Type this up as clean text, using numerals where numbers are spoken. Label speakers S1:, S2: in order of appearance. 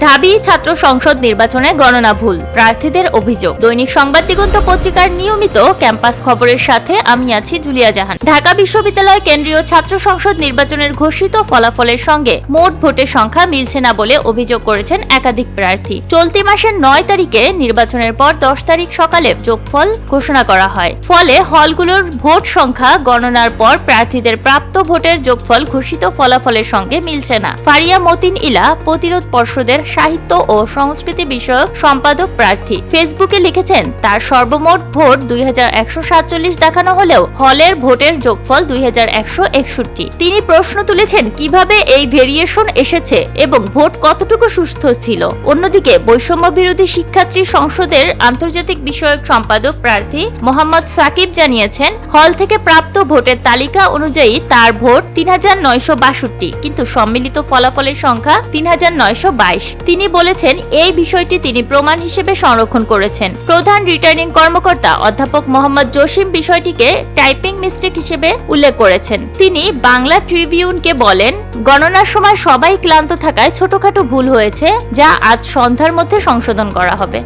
S1: ঢাবি ছাত্র সংসদ নির্বাচনে গণনা ভুল, প্রার্থীদের অভিযোগ। দৈনিক সংবাদ দিগন্ত পত্রিকার নিয়মিত ক্যাম্পাস খবরের সাথে আমি আছি জুলিয়া জাহান। ঢাকা বিশ্ববিদ্যালয় কেন্দ্রীয় ছাত্র সংসদ নির্বাচনের ঘোষিত ফলাফলের সঙ্গে মোট ভোটের সংখ্যা মিলছে না বলে অভিযোগ করেছেন একাধিক প্রার্থী। চলতি মাসের 9 তারিখে নির্বাচনের পর 10 তারিখ সকালে যোগফল ঘোষণা করা হয়। ফলে হলগুলোর ভোট সংখ্যা গণনার পর প্রার্থীদের প্রাপ্ত ভোটের যোগফল ঘোষিত ফলাফলের সঙ্গে মিলছে না। ফারিয়া মতিন ইলা প্রতিরোধ পর্ষদের সাহিত্য ও সংস্কৃতি বিষয়ক সম্পাদক প্রার্থী ফেসবুকে লিখেছেন, তার সর্বমোট ভোট 2147 দেখানো হলেও হলের ভোটের যোগফল 2161। তিনি প্রশ্ন তুলেছেন কিভাবে এই ভেরিয়েশন এসেছে এবং ভোট কতটুকু সুস্থ ছিল। অন্যদিকে বৈষম্য বিরোধী শিক্ষার্থী সংসদের আন্তর্জাতিক বিষয়ক সম্পাদক প্রার্থী মোহাম্মদ সাকিব জানিয়েছেন, হল থেকে প্রাপ্ত ভোটের তালিকা অনুযায়ী তার ভোট 3962, কিন্তু সম্মিলিত ফলাফলের সংখ্যা 3922। তিনি বলেছেন এই বিষয়টি তিনি প্রমাণ হিসেবে সংরক্ষণ করেছেন। প্রধান রিটার্নিং কর্মকর্তা অধ্যাপক মোহাম্মদ জসিম বিষয়টিকে টাইপিং মিস্টেক হিসেবে উল্লেখ করেছেন। তিনি বাংলা ট্রিবিউনকে বলেন, গণনার সময় সবাই ক্লান্ত থাকায় ছোটখাটো ভুল হয়েছে, যা আজ সন্ধ্যার মধ্যে সংশোধন করা হবে।